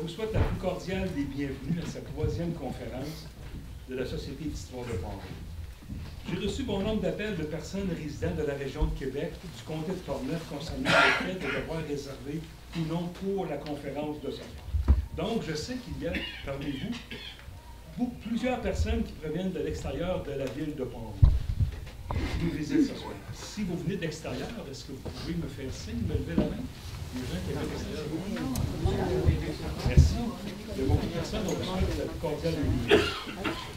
vous souhaite la plus cordiale des bienvenues à cette 3e conférence de la Société d'histoire de Pont-Rouge. J'ai reçu bon nombre d'appels de personnes résidant de la région de Québec, du comté de Portneuf, concernant le fait de devoir réserver ou non pour la conférence de ce soir. Donc, je sais qu'il y a parmi vous plusieurs personnes qui proviennent de l'extérieur de la ville de Pont-Rouge. Qui nous visitent ce soir. Si vous venez de l'extérieur, est-ce que vous pouvez me faire signe, me lever la main? Les gens qui habitent à l'extérieur. Merci. Il y a beaucoup de personnes, donc je souhaite la plus cordiale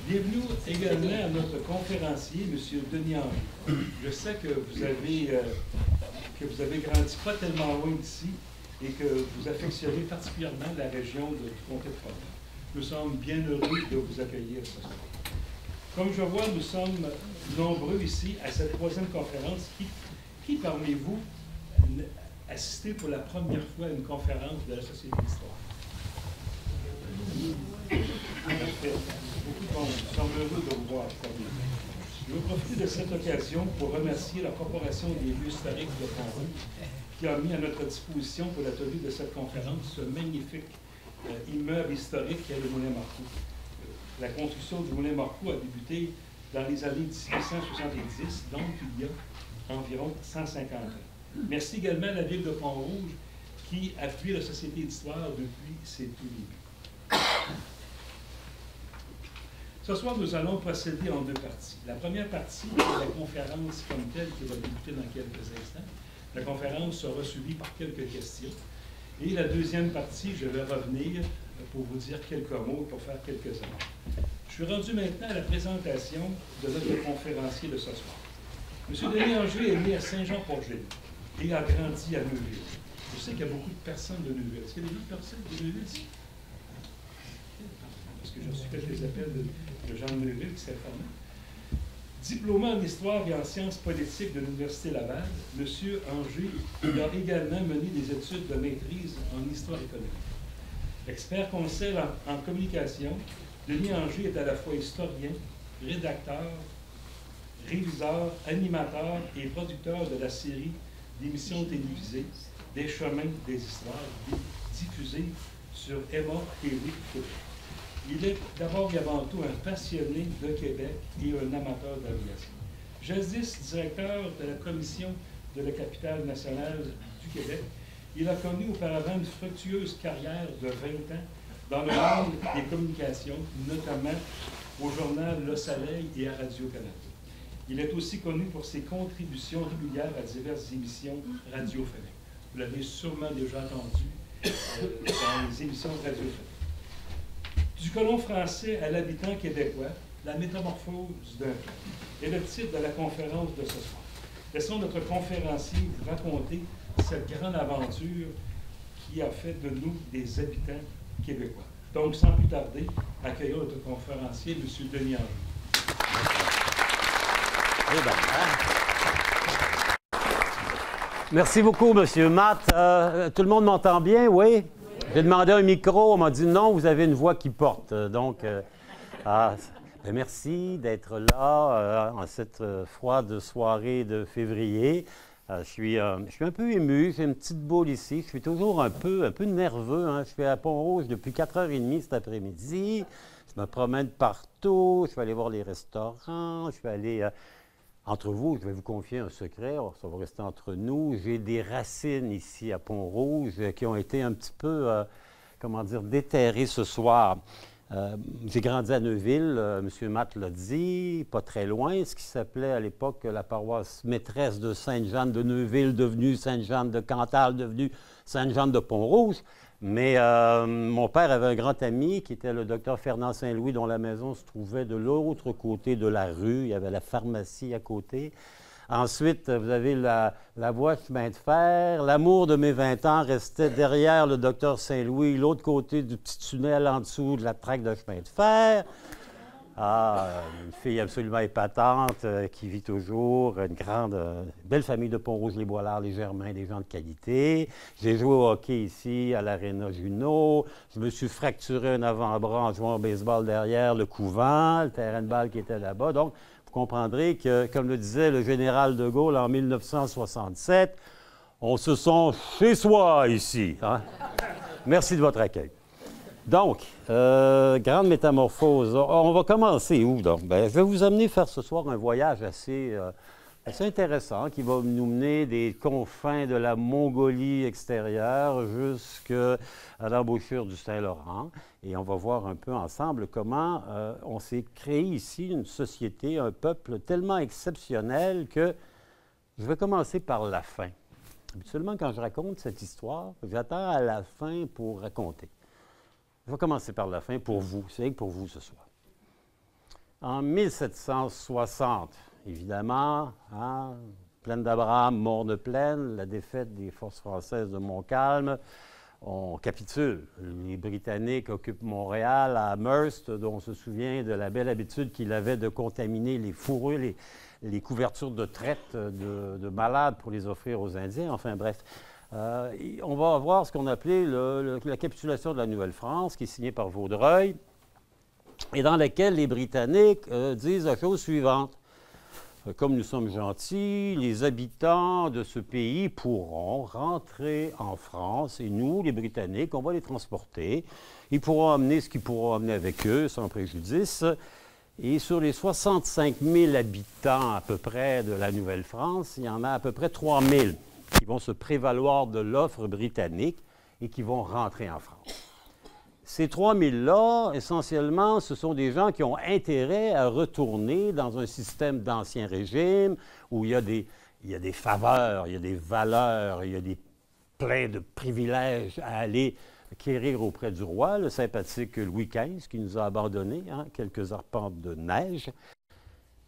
bienvenue également à notre conférencier, M. Denis Henry. Je sais que vous avez grandi pas tellement loin d'ici et que vous affectionnez particulièrement la région du comté de Portneuf. Nous sommes bien heureux de vous accueillir ce soir. Comme je vois, nous sommes nombreux ici à cette 3e conférence. Qui parmi vous assisté pour la première fois à une conférence de la Société d'histoire? Beaucoup de monde. Nous sommes heureux de vous voir. Je veux profiter de cette occasion pour remercier la Corporation des lieux historiques de Pont-Rouge qui a mis à notre disposition pour la tenue de cette conférence ce magnifique immeuble historique qu'est le Moulin Marcoux. La construction du Moulin Marcoux a débuté dans les années 1870, donc il y a environ 150 ans. Merci également à la Ville de Pont-Rouge qui appuie la Société d'histoire depuis ses tout débuts. Ce soir, nous allons procéder en 2 parties. La première partie est la conférence comme telle qui va débuter dans quelques instants. La conférence sera suivie par quelques questions. Et la deuxième partie, je vais revenir pour vous dire quelques mots et pour faire quelques annonces. Je suis rendu maintenant à la présentation de notre conférencier de ce soir. M. Denis Henry est né à Saint-Jean-Port-Gély et a grandi à Neuville. Je sais qu'il y a beaucoup de personnes de Neuville. Est-ce qu'il y a des autres personnes de Neuville ici? Parce que j'ai reçu quelques appels de gens de Neuville qui s'informaient. Diplômé en histoire et en sciences politiques de l'Université Laval, M. Henry a également mené des études de maîtrise en histoire économique. Expert conseil en communication, Denis Henry est à la fois historien, rédacteur, réviseur, animateur et producteur de la série d'émissions télévisées Des chemins des histoires, diffusées sur Emma TV. Il est d'abord et avant tout un passionné de Québec et un amateur d'aviation. Jadis directeur de la commission de la capitale nationale du Québec, il a connu auparavant une fructueuse carrière de 20 ans dans le monde des communications, notamment au journal Le Soleil et à Radio-Canada. Il est aussi connu pour ses contributions régulières à diverses émissions radiophoniques. Vous l'avez sûrement déjà entendu dans les émissions radiophoniques. Du colon français à l'habitant québécois, la métamorphose d'un peuple est le titre de la conférence de ce soir. Laissons notre conférencier vous raconter cette grande aventure qui a fait de nous des habitants québécois. Donc, sans plus tarder, accueillons notre conférencier, M. Denis Henry. Eh bien, merci beaucoup, M. Matt. Tout le monde m'entend bien, oui? J'ai demandé un micro, on m'a dit non, vous avez une voix qui porte. Donc, merci d'être là en cette froide soirée de février. Je suis un peu ému, j'ai une petite boule ici. Je suis toujours un peu nerveux. Hein. Je suis à Pont-Rouge depuis 4h30 cet après-midi. Je me promène partout. Je vais aller voir les restaurants. Je vais aller... Entre vous, je vais vous confier un secret, ça va rester entre nous. J'ai des racines ici à Pont-Rouge qui ont été un petit peu, déterrées ce soir. J'ai grandi à Neuville, M. Matt l'a dit, pas très loin, ce qui s'appelait à l'époque la paroisse maîtresse de Sainte-Jeanne de Neuville, devenue Sainte-Jeanne de Cantal, devenue Sainte-Jeanne de Pont-Rouge. Mais mon père avait un grand ami qui était le docteur Fernand Saint-Louis, dont la maison se trouvait de l'autre côté de la rue. Il y avait la pharmacie à côté. Ensuite, vous avez la voie chemin de fer. L'amour de mes 20 ans restait derrière le docteur Saint-Louis, l'autre côté du petit tunnel en dessous de la traque de chemin de fer. Une fille absolument épatante qui vit toujours, une belle famille de Pont-Rouge, les Boilards, les Germains, des gens de qualité. J'ai joué au hockey ici à l'Aréna Juno. Je me suis fracturé un avant-bras en jouant au baseball derrière le couvent, le terrain de balle qui était là-bas. Donc, vous comprendrez que, comme le disait le général de Gaulle en 1967, on se sent chez soi ici. Hein? Merci de votre accueil. Donc, grande métamorphose. On va commencer où, donc? Ben, je vais vous amener faire ce soir un voyage assez intéressant qui va nous mener des confins de la Mongolie extérieure jusqu'à l'embouchure du Saint-Laurent. Et on va voir un peu ensemble comment on s'est créé ici une société, un peuple tellement exceptionnel que je vais commencer par la fin. Habituellement, quand je raconte cette histoire, j'attends à la fin pour raconter. Je vais commencer par la fin pour vous. C'est que pour vous ce soir. En 1760, évidemment, hein, Plaine d'Abraham, mort de Plaine, la défaite des forces françaises de Montcalm, on capitule. Les Britanniques occupent Montréal à Amherst, dont on se souvient de la belle habitude qu'il avait de contaminer les fourrures, les couvertures de traite de malades pour les offrir aux Indiens. Enfin bref. On va avoir ce qu'on appelait la capitulation de la Nouvelle-France, qui est signée par Vaudreuil, et dans laquelle les Britanniques disent la chose suivante. Comme nous sommes gentils, les habitants de ce pays pourront rentrer en France, et nous, les Britanniques, on va les transporter. Ils pourront amener ce qu'ils pourront amener avec eux, sans préjudice. Et sur les 65 000 habitants à peu près de la Nouvelle-France, il y en a à peu près 3 000 qui vont se prévaloir de l'offre britannique et qui vont rentrer en France. Ces 3 000-là, essentiellement, ce sont des gens qui ont intérêt à retourner dans un système d'Ancien Régime où il y a des faveurs, il y a des valeurs, il y a plein de privilèges à aller quérir auprès du roi, le sympathique Louis XV, qui nous a abandonnés, hein, quelques arpentes de neige.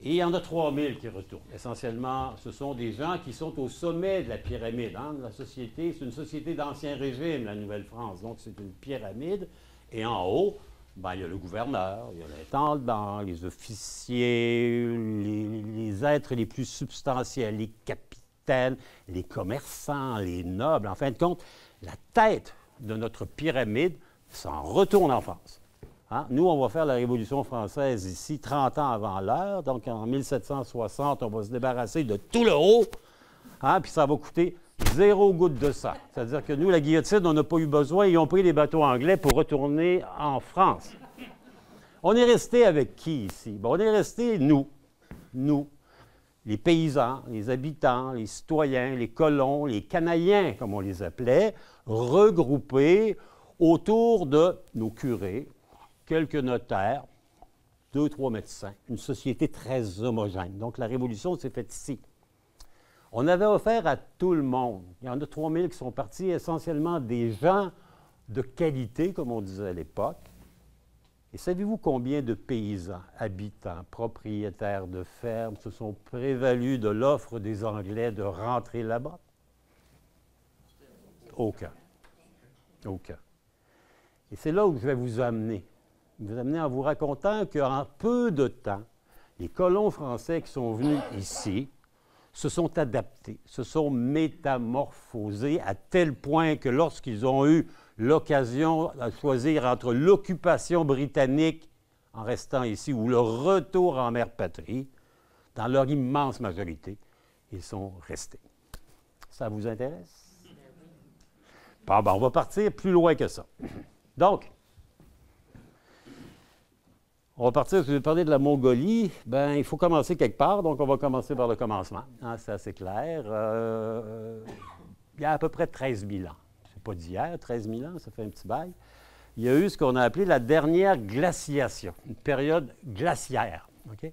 Et il y en a 3 000 qui retournent. Essentiellement, ce sont des gens qui sont au sommet de la pyramide. Hein, de la société. C'est une société d'Ancien Régime, la Nouvelle-France. Donc, c'est une pyramide. Et en haut, ben, il y a le gouverneur, il y a l'intendant, les officiers, les êtres les plus substantiels, les capitaines, les commerçants, les nobles. En fin de compte, la tête de notre pyramide s'en retourne en France. Hein? Nous, on va faire la Révolution française ici 30 ans avant l'heure. Donc, en 1760, on va se débarrasser de tout le haut. Hein? Puis ça va coûter 0 goutte de sang. C'est-à-dire que nous, la guillotine, on n'a pas eu besoin. Ils ont pris les bateaux anglais pour retourner en France. On est resté avec qui ici? Bon, on est resté, nous, les paysans, les habitants, les citoyens, les colons, les canaïens, comme on les appelait, regroupés autour de nos curés, quelques notaires, 2 ou 3 médecins, une société très homogène. Donc, la Révolution s'est faite ici. On avait offert à tout le monde. Il y en a 3 000 qui sont partis, essentiellement des gens de qualité, comme on disait à l'époque. Et savez-vous combien de paysans, habitants, propriétaires de fermes se sont prévalus de l'offre des Anglais de rentrer là-bas? Aucun. Aucun. Et c'est là où je vais vous amener. Vous amener en vous racontant qu'en peu de temps, les colons français qui sont venus ici se sont adaptés, se sont métamorphosés à tel point que lorsqu'ils ont eu l'occasion de choisir entre l'occupation britannique en restant ici ou le retour en mère patrie, dans leur immense majorité, ils sont restés. Ça vous intéresse? Bon, ben, on va partir plus loin que ça. Donc, on va partir, je vais parler de la Mongolie. Bien, il faut commencer quelque part, donc on va commencer par le commencement. Hein, c'est assez clair. Il y a à peu près 13 000 ans. C'est pas d'hier, 13 000 ans, ça fait un petit bail. Il y a eu ce qu'on a appelé la dernière glaciation, une période glaciaire. Okay?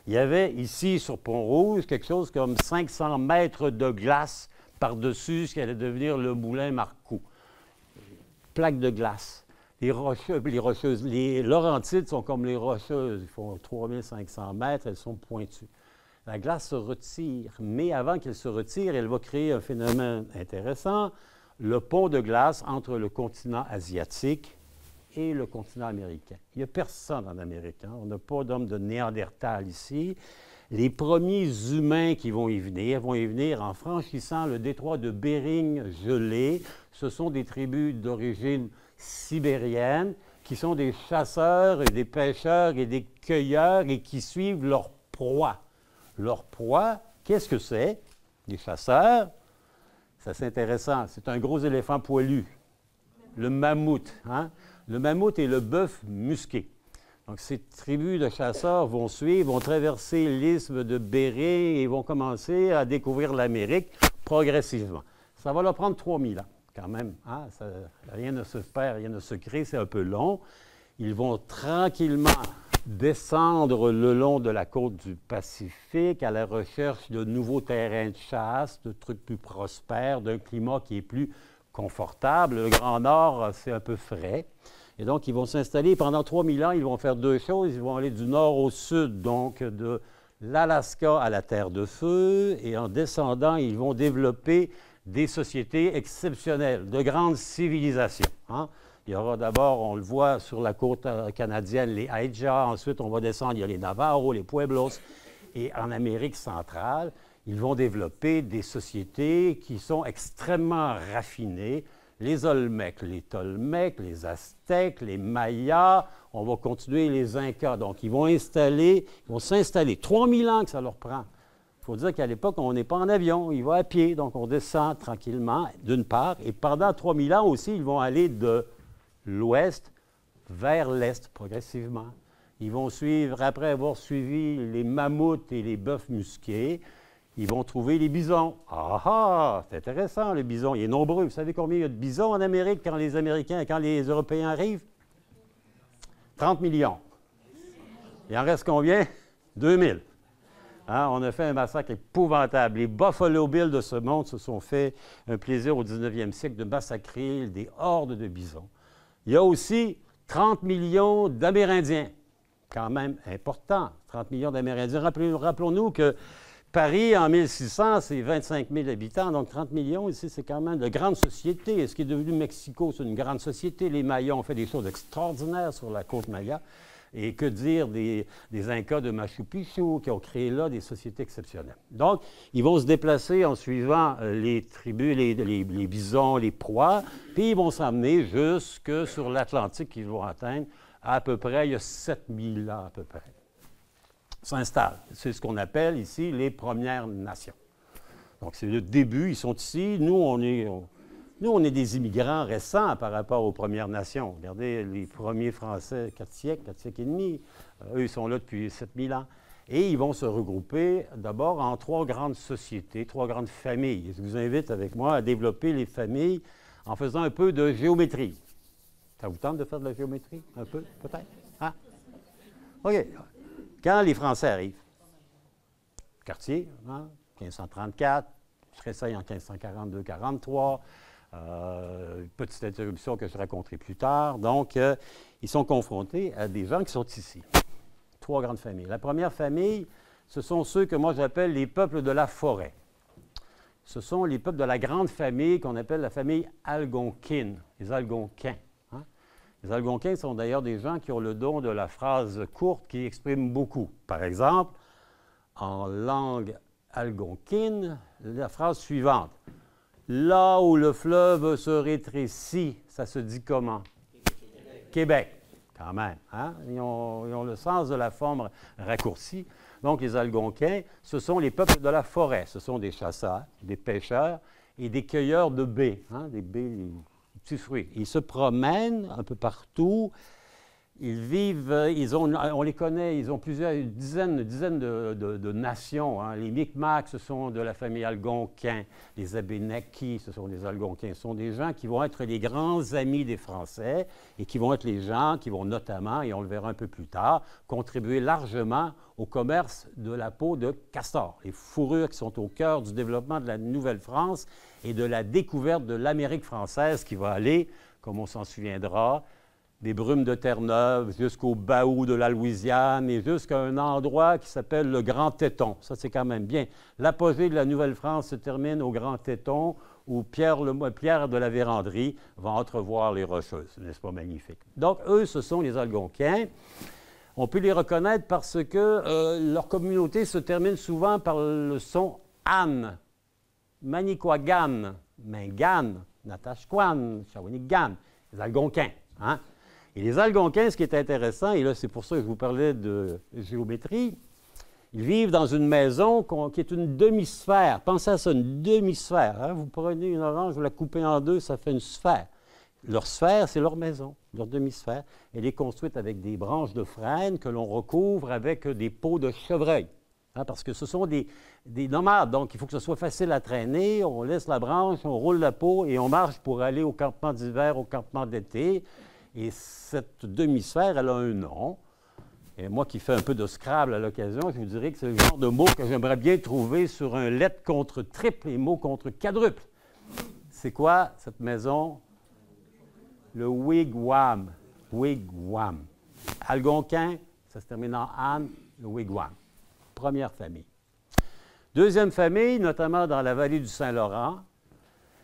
Il y avait ici, sur Pont-Rouge, quelque chose comme 500 mètres de glace par-dessus ce qui allait devenir le moulin Marcoux. Plaques de glace. Les Laurentides sont comme les Rocheuses. Ils font 3500 mètres, elles sont pointues. La glace se retire, mais avant qu'elle se retire, elle va créer un phénomène intéressant, le pont de glace entre le continent asiatique et le continent américain. Il n'y a personne en Amérique. Hein? On n'a pas d'hommes de Néandertal ici. Les premiers humains qui vont y venir en franchissant le détroit de Bering gelé. Ce sont des tribus d'origine sibériennes qui sont des chasseurs et des pêcheurs et des cueilleurs et qui suivent leur proie. Leur proie, qu'est-ce que c'est? Les chasseurs, ça c'est intéressant, c'est un gros éléphant poilu, le mammouth. Hein? le mammouth et le bœuf musqué. Donc, ces tribus de chasseurs vont suivre, vont traverser l'isthme de Bering et vont commencer à découvrir l'Amérique progressivement. Ça va leur prendre 3000 ans, quand même. Hein? Rien ne se perd, rien ne se crée, c'est un peu long. Ils vont tranquillement descendre le long de la côte du Pacifique à la recherche de nouveaux terrains de chasse, de trucs plus prospères, d'un climat qui est plus confortable. Le Grand Nord, c'est un peu frais. Et donc, ils vont s'installer pendant 3000 ans. Ils vont faire deux choses. Ils vont aller du nord au sud, donc de l'Alaska à la Terre de Feu. Et en descendant, ils vont développer des sociétés exceptionnelles, de grandes civilisations. Hein? Il y aura d'abord, on le voit sur la côte canadienne, les Aïdjas. Ensuite, on va descendre, il y a les Navajos, les Pueblos. Et en Amérique centrale, ils vont développer des sociétés qui sont extrêmement raffinées. Les Olmecs, les Tolmecs, les Aztèques, les Mayas, on va continuer les Incas. Donc, ils vont s'installer. 3000 ans que ça leur prend. Il faut dire qu'à l'époque, on n'est pas en avion, il va à pied. Donc, on descend tranquillement, d'une part. Et pendant 3000 ans aussi, ils vont aller de l'ouest vers l'est, progressivement. Ils vont suivre, après avoir suivi les mammouths et les bœufs musqués, ils vont trouver les bisons. Ah ah! C'est intéressant, le bison. Il est nombreux. Vous savez combien il y a de bisons en Amérique quand les Américains, quand les Européens arrivent? 30 millions. Il en reste combien? 2000. Hein? On a fait un massacre épouvantable. Les Buffalo Bills de ce monde se sont fait un plaisir au 19e siècle de massacrer des hordes de bisons. Il y a aussi 30 millions d'Amérindiens. Quand même important, 30 millions d'Amérindiens. Rappelons-nous que Paris, en 1600, c'est 25 000 habitants, donc 30 millions. Ici, c'est quand même de grandes sociétés. Ce qui est devenu Mexico, c'est une grande société. Les Mayas ont fait des choses extraordinaires sur la côte Maya. Et que dire des Incas de Machu Picchu qui ont créé là des sociétés exceptionnelles. Donc, ils vont se déplacer en suivant les tribus, les bisons, les proies, puis ils vont s'emmener jusque sur l'Atlantique qu'ils vont atteindre à peu près, il y a 7000 ans à peu près. S'installent. C'est ce qu'on appelle ici les Premières Nations. Donc, c'est le début, ils sont ici. Nous, on est des immigrants récents par rapport aux Premières Nations. Regardez, les premiers Français, 4 siècles et demi, eux, ils sont là depuis 7000 ans. Et ils vont se regrouper d'abord en 3 grandes sociétés, 3 grandes familles. Je vous invite avec moi à développer les familles en faisant un peu de géométrie. Ça vous tente de faire de la géométrie? Un peu, peut-être? Hein? OK. Quand les Français arrivent, Cartier, hein, 1534, Créteil en 1542-43, petite interruption que je raconterai plus tard. Donc, ils sont confrontés à des gens qui sont ici. 3 grandes familles. La première famille, ce sont ceux que moi j'appelle les peuples de la forêt. Ce sont les peuples de la grande famille qu'on appelle la famille algonquine, les Algonquins. Hein? Les Algonquins sont d'ailleurs des gens qui ont le don de la phrase courte qui exprime beaucoup. Par exemple, en langue algonquine, la phrase suivante. Là où le fleuve se rétrécit, ça se dit comment? Québec, quand même. Hein? Ils ont le sens de la forme raccourcie. Donc, les Algonquins, ce sont les peuples de la forêt. Ce sont des chasseurs, des pêcheurs et des cueilleurs de baies. Hein? Des baies, des petits fruits. Ils se promènent un peu partout. Ils vivent, on les connaît, ils ont une dizaine de nations. Hein. Les Micmacs, ce sont de la famille algonquin. Les Abénakis, ce sont des Algonquins. Ce sont des gens qui vont être les grands amis des Français et qui vont être les gens qui vont notamment, et on le verra un peu plus tard, contribuer largement au commerce de la peau de castor. Les fourrures qui sont au cœur du développement de la Nouvelle-France et de la découverte de l'Amérique française qui va aller, comme on s'en souviendra, des brumes de Terre-Neuve jusqu'au Baou de la Louisiane et jusqu'à un endroit qui s'appelle le Grand Téton. Ça, c'est quand même bien. L'apogée de la Nouvelle-France se termine au Grand Téton où Pierre de la Vérendrye va entrevoir les Rocheuses. N'est-ce pas magnifique? Donc, eux, ce sont les Algonquins. On peut les reconnaître parce que leur communauté se termine souvent par le son « an ». Manicouagan, Mingan, Natashquan, Shawinigan, les Algonquins. Hein? Et les Algonquins, ce qui est intéressant, et là, c'est pour ça que je vous parlais de géométrie, ils vivent dans une maison qui est une demi-sphère. Pensez à ça, une demi-sphère. Hein? Vous prenez une orange, vous la coupez en deux, ça fait une sphère. Leur sphère, c'est leur maison. leur demi-sphère. Elle est construite avec des branches de frêne que l'on recouvre avec des peaux de chevreuil. Hein, parce que ce sont des nomades, donc il faut que ce soit facile à traîner. On laisse la branche, on roule la peau et on marche pour aller au campement d'hiver, au campement d'été. Et cette demi-sphère, elle a un nom. Et moi qui fais un peu de Scrabble à l'occasion, je vous dirais que c'est le genre de mot que j'aimerais bien trouver sur un lettre contre triple et mot contre quadruple. C'est quoi cette maison? Le wigwam. Wigwam. Algonquin, ça se termine en Anne, le wigwam. Première famille. Deuxième famille, notamment dans la vallée du Saint-Laurent,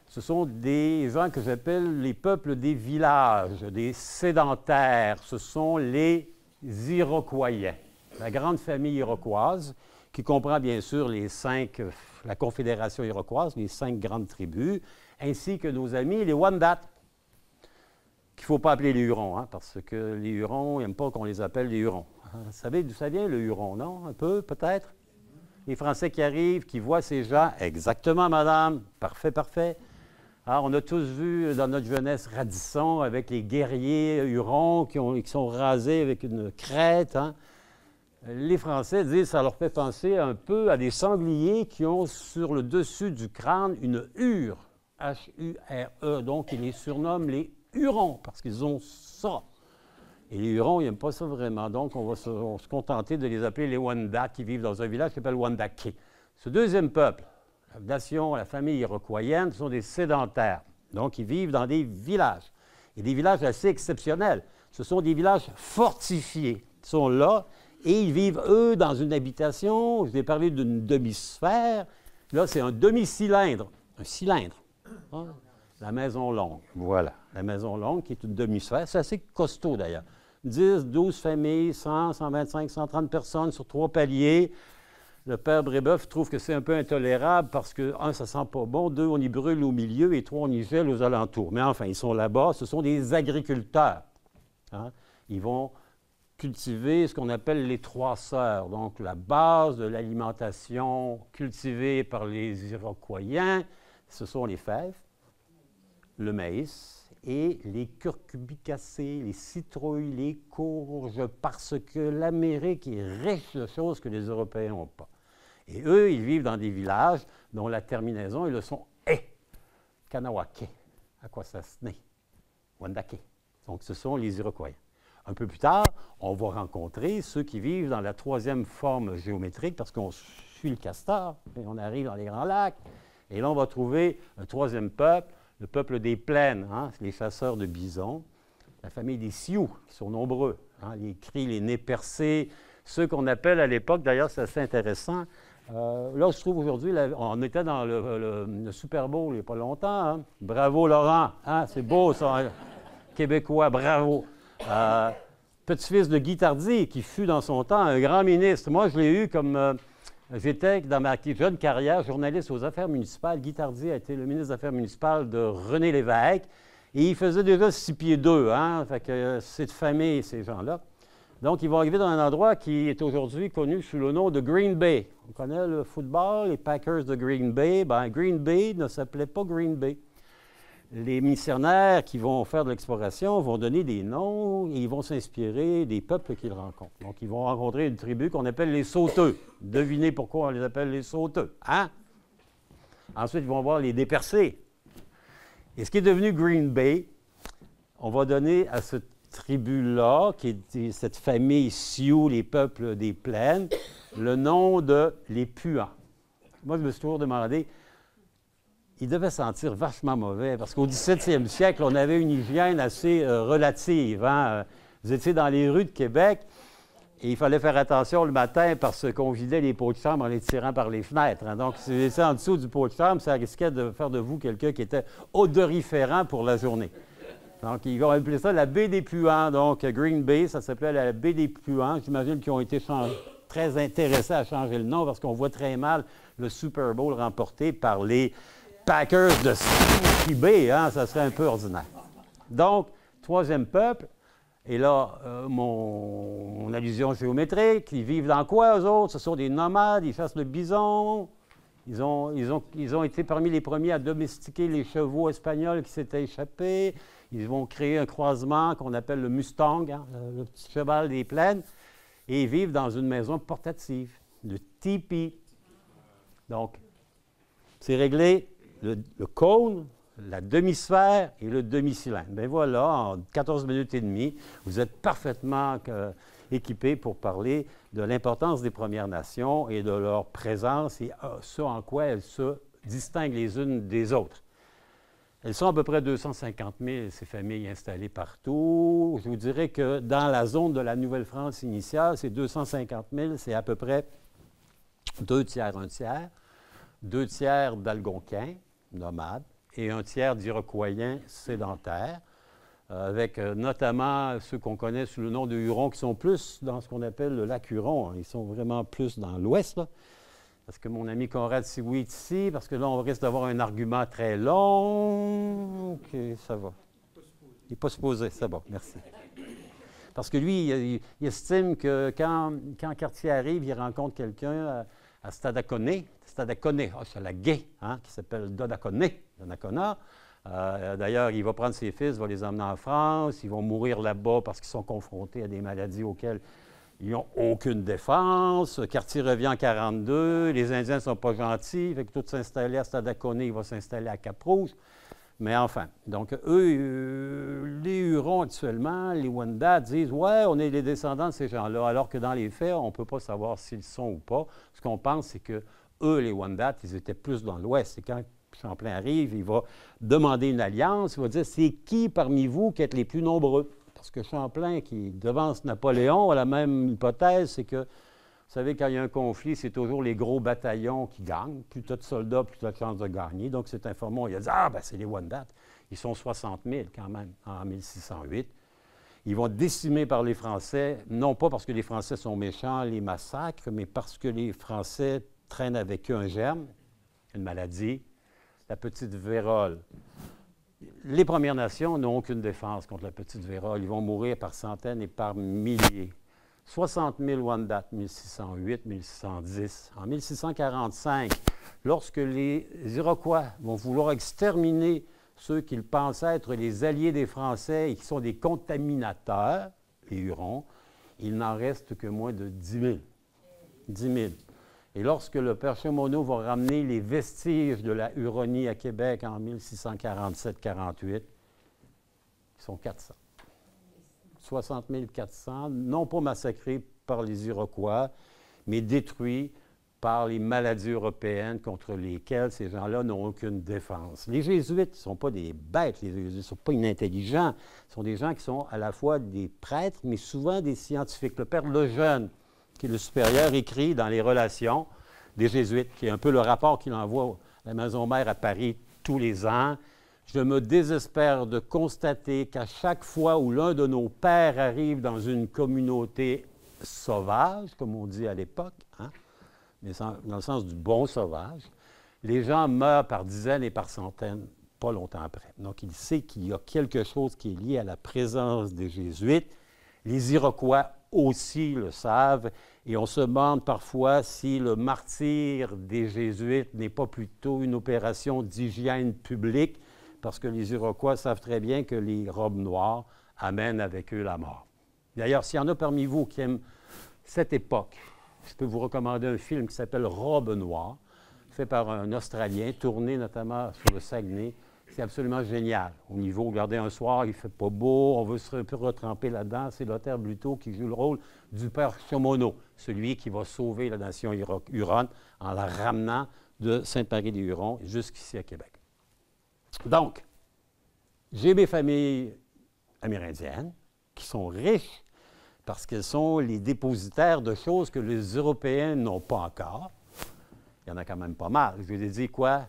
ce sont des gens que j'appelle les peuples des villages, des sédentaires. Ce sont les Iroquoiens, la grande famille iroquoise, qui comprend bien sûr la Confédération iroquoise, les 5 grandes tribus, ainsi que nos amis les Wendat, qu'il ne faut pas appeler les Hurons, hein, parce que les Hurons n'aiment pas qu'on les appelle les Hurons. Vous savez d'où ça vient, le Huron, non? Un peu, peut-être? Les Français qui arrivent, qui voient ces gens. Exactement, madame. Parfait, parfait. Alors, on a tous vu dans notre jeunesse Radisson avec les guerriers Hurons qui sont rasés avec une crête. Hein. Les Français disent que ça leur fait penser un peu à des sangliers qui ont sur le dessus du crâne une hure, H-U-R-E. Donc, ils les surnomment les Hurons parce qu'ils ont ça. Et les Hurons, ils n'aiment pas ça vraiment. Donc, on va se contenter de les appeler les Wendat qui vivent dans un village qui s'appelle Wendake. Ce deuxième peuple, la nation, la famille iroquoienne, ce sont des sédentaires. Donc, ils vivent dans des villages. Et des villages assez exceptionnels. Ce sont des villages fortifiés. Ils sont là et ils vivent, eux, dans une habitation. Je vous ai parlé d'une demi-sphère. Là, c'est un demi-cylindre. Un cylindre. Hein? La maison longue. Voilà. La maison longue qui est une demi-sphère. C'est assez costaud, d'ailleurs. 10, 12 familles, 100, 125, 130 personnes sur 3 paliers. Le père Brébeuf trouve que c'est un peu intolérable parce que, 1, ça sent pas bon, 2, on y brûle au milieu et 3, on y gèle aux alentours. Mais enfin, ils sont là-bas, ce sont des agriculteurs. Hein? Ils vont cultiver ce qu'on appelle les 3 sœurs, donc la base de l'alimentation cultivée par les Iroquoiens, ce sont les fèves, le maïs et les curcubicacées, les citrouilles, les courges, parce que l'Amérique est riche de choses que les Européens n'ont pas. Et eux, ils vivent dans des villages dont la terminaison est le son « eh ». Kanawake, à quoi ça se naît? Wendake. Donc, ce sont les Iroquois. Un peu plus tard, on va rencontrer ceux qui vivent dans la 3e forme géométrique, parce qu'on suit le castor, et on arrive dans les Grands Lacs. Et là, on va trouver un 3e peuple, le peuple des plaines, hein, les chasseurs de bisons, la famille des Sioux, qui sont nombreux, hein, les cris, les nez percés, ceux qu'on appelle à l'époque, d'ailleurs, c'est assez intéressant. Là, je trouve aujourd'hui, on était dans le Super Bowl il n'y a pas longtemps. Hein. Bravo, Laurent. Hein, c'est beau, ça. Hein? Québécois, bravo. Petit-fils de Guy Tardy, qui fut dans son temps un grand ministre. Moi, je l'ai eu comme... J'étais, dans ma jeune carrière, journaliste aux affaires municipales. Guy Tardy a été le ministre des Affaires municipales de René Lévesque. Et il faisait déjà 6 pieds 2. Hein? Fait que c'est de famille, ces gens-là. Donc, ils vont arriver dans un endroit qui est aujourd'hui connu sous le nom de Green Bay. On connaît le football, les Packers de Green Bay. Bien, Green Bay ne s'appelait pas Green Bay. Les missionnaires qui vont faire de l'exploration vont donner des noms et ils vont s'inspirer des peuples qu'ils rencontrent. Donc, ils vont rencontrer une tribu qu'on appelle les Sauteux. Devinez pourquoi on les appelle les Sauteux. Hein? Ensuite, ils vont voir les Dépercés. Et ce qui est devenu Green Bay, on va donner à cette tribu-là, qui est cette famille Sioux, les peuples des plaines, le nom de les Puans. Moi, je me suis toujours demandé, ils devaient sentir vachement mauvais, parce qu'au 17e siècle, on avait une hygiène assez relative. Hein? Vous étiez dans les rues de Québec, et il fallait faire attention le matin parce qu'on vidait les pots de chambre en les tirant par les fenêtres. Hein? Donc, si vous étiez en dessous du pot de chambre, ça risquait de faire de vous quelqu'un qui était odoriférant pour la journée. Donc, ils vont appeler ça la baie des Puans. Donc, Green Bay, ça s'appelait la baie des Puans. J'imagine qu'ils ont été très intéressés à changer le nom parce qu'on voit très mal le Super Bowl remporté par les Packers de Sioux Bay. Hein? Ça serait un peu ordinaire. Donc, 3e peuple. Et là, mon allusion géométrique, ils vivent dans quoi, eux autres? Ce sont des nomades, ils chassent le bison. Ils ont été parmi les premiers à domestiquer les chevaux espagnols qui s'étaient échappés. Ils vont créer un croisement qu'on appelle le Mustang, hein, le petit cheval des plaines, et ils vivent dans une maison portative, le tipi. Donc, c'est réglé le cône, la demi-sphère et le demi-cylindre. Bien voilà, en 14 minutes et demie, vous êtes parfaitement équipés pour parler de l'importance des Premières Nations et de leur présence et ce en quoi elles se distinguent les unes des autres. Elles sont à peu près 250 000, ces familles installées partout. Je vous dirais que dans la zone de la Nouvelle-France initiale, c'est 250 000, c'est à peu près 2 tiers, 1 tiers. 2 tiers d'Algonquins, nomades, et 1 tiers d'Iroquoiens sédentaires, avec notamment ceux qu'on connaît sous le nom de Hurons, qui sont plus dans ce qu'on appelle le lac Huron. Ils sont vraiment plus dans l'ouest, là. Parce que mon ami Conrad Sioui est ici, parce que là, on risque d'avoir un argument très long. OK, ça va. Il n'est pas supposé, ça va, merci. Parce que lui, il estime que quand Cartier arrive, il rencontre quelqu'un à Stadacone, c'est la gué, hein, qui s'appelle Donnacona. D'ailleurs, il va prendre ses fils, va les emmener en France, ils vont mourir là-bas parce qu'ils sont confrontés à des maladies auxquelles ils n'ont aucune défense. Cartier revient en 1942, les Indiens ne sont pas gentils, fait que tout s'installer à Stadacone, il va s'installer à Cap-Rouge. Mais enfin, donc eux, les Hurons actuellement, les Wendat disent « Ouais, on est les descendants de ces gens-là », alors que dans les faits, on ne peut pas savoir s'ils sont ou pas. Ce qu'on pense, c'est que eux, les Wendat, ils étaient plus dans l'Ouest. Et quand Champlain arrive, il va demander une alliance, il va dire « C'est qui parmi vous qui êtes les plus nombreux? » Parce que Champlain, qui devance Napoléon, a la même hypothèse, c'est que, vous savez, quand il y a un conflit, c'est toujours les gros bataillons qui gagnent. Plus tu as de soldats, plus tu as de chances de gagner. Donc, cet informant, il a dit « Ah, ben c'est les Wendat. Ils sont 60 000 quand même, en 1608. Ils vont décimer par les Français, non pas parce que les Français sont méchants, les massacrent, mais parce que les Français traînent avec eux un germe, une maladie, la petite vérole. Les Premières Nations n'ont aucune défense contre la petite vérole. Ils vont mourir par centaines et par milliers. 60 000 Wendat, 1608, 1610. En 1645, lorsque les Iroquois vont vouloir exterminer ceux qu'ils pensent être les alliés des Français et qui sont des contaminateurs, les Hurons, il n'en reste que moins de 10 000. 10 000. Et lorsque le père Chemonneau va ramener les vestiges de la Huronie à Québec en 1647-48, ils sont 400. 60 400, non pas massacrés par les Iroquois, mais détruits par les maladies européennes contre lesquelles ces gens-là n'ont aucune défense. Les Jésuites ne sont pas des bêtes, les Jésuites ne sont pas inintelligents. Ce sont des gens qui sont à la fois des prêtres, mais souvent des scientifiques. Le père Lejeune, qui est le supérieur, écrit dans les Relations des Jésuites, qui est un peu le rapport qu'il envoie à la Maison-Mère à Paris tous les ans. Je me désespère de constater qu'à chaque fois où l'un de nos pères arrive dans une communauté sauvage, comme on dit à l'époque, hein, mais dans le sens du bon sauvage, les gens meurent par dizaines et par centaines pas longtemps après. Donc, il sait qu'il y a quelque chose qui est lié à la présence des Jésuites. Les Iroquois aussi le savent, et on se demande parfois si le martyre des Jésuites n'est pas plutôt une opération d'hygiène publique, parce que les Iroquois savent très bien que les robes noires amènent avec eux la mort. D'ailleurs, s'il y en a parmi vous qui aiment cette époque, je peux vous recommander un film qui s'appelle « Robe noire », fait par un Australien, tourné notamment sur le Saguenay. C'est absolument génial. Au niveau, regardez, un soir, il ne fait pas beau, on veut se un peu retremper là-dedans. C'est Lothaire Bluteau qui joue le rôle du père Chemonneau, celui qui va sauver la nation huronne en la ramenant de Sainte-Marie-des-Hurons jusqu'ici à Québec. Donc, j'ai mes familles amérindiennes qui sont riches parce qu'elles sont les dépositaires de choses que les Européens n'ont pas encore. Il y en a quand même pas mal. Je vais dire quoi?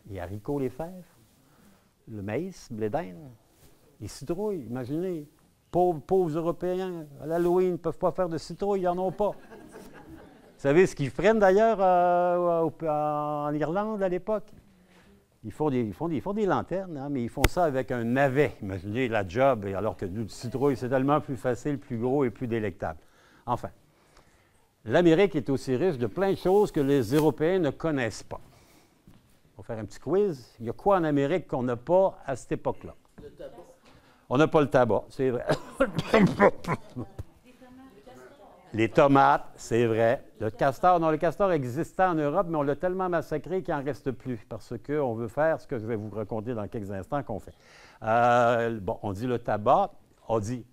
Les haricots, les fèves, le maïs, le blé d'Inde, les citrouilles, imaginez. Pauvres Européens, à l'Halloween, ne peuvent pas faire de citrouilles, ils n'en ont pas. Vous savez ce qu'ils prennent d'ailleurs en Irlande à l'époque? Ils font des lanternes, hein, mais ils font ça avec un navet. Imaginez la job, alors que du citrouille, c'est tellement plus facile, plus gros et plus délectable. Enfin, l'Amérique est aussi riche de plein de choses que les Européens ne connaissent pas. On va faire un petit quiz. Il y a quoi en Amérique qu'on n'a pas à cette époque-là? Le tabac. On n'a pas le tabac, c'est vrai. Les tomates, c'est vrai. Le castor, non, le castor existait en Europe, mais on l'a tellement massacré qu'il n'en reste plus, parce qu'on veut faire ce que je vais vous raconter dans quelques instants qu'on fait. Bon, on dit le tabac, on dit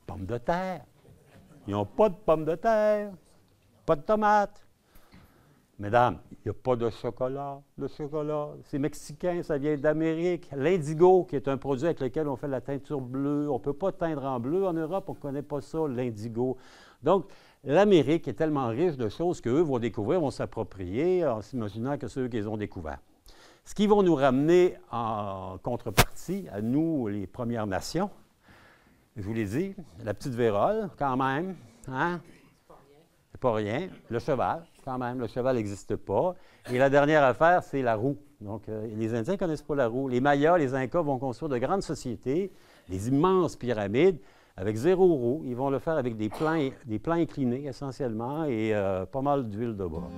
pommes de terre. Ils n'ont pas de pommes de terre, pas de tomates. Mesdames, il n'y a pas de chocolat. Le chocolat, c'est mexicain, ça vient d'Amérique. L'indigo, qui est un produit avec lequel on fait la teinture bleue. On ne peut pas teindre en bleu en Europe, on ne connaît pas ça, l'indigo. Donc, l'Amérique est tellement riche de choses qu'eux vont découvrir, vont s'approprier en s'imaginant que c'est eux qui les ont découverts. Ce qui vont nous ramener en contrepartie, à nous, les Premières Nations, je vous l'ai dit, la petite vérole, quand même, hein? C'est pas rien. Le cheval, quand même, le cheval n'existe pas. Et la dernière affaire, c'est la roue. Donc, les Indiens ne connaissent pas la roue. Les Mayas, les Incas vont construire de grandes sociétés, des immenses pyramides, avec 0 roue. Ils vont le faire avec des plans inclinés, essentiellement, et pas mal d'huile de bois.